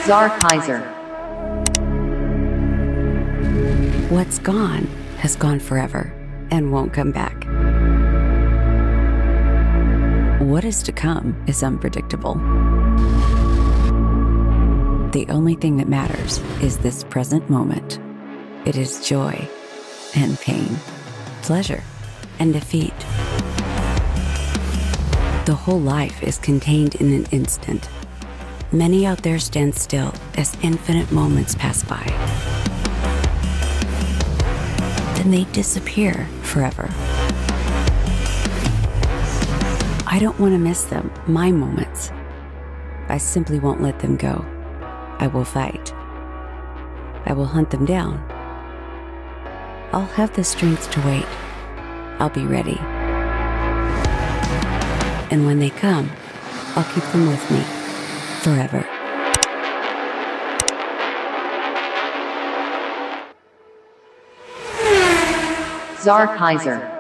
CZAR KAISER. What's gone has gone forever and won't come back. What is to come is unpredictable. The only thing that matters is this present moment. It is joy and pain, pleasure and defeat. The whole life is contained in an instant. Many out there stand still as infinite moments pass by. Then they disappear forever. I don't want to miss them, my moments. I simply won't let them go. I will fight. I will hunt them down. I'll have the strength to wait. I'll be ready. And when they come, I'll keep them with me forever. CZAR KAISER.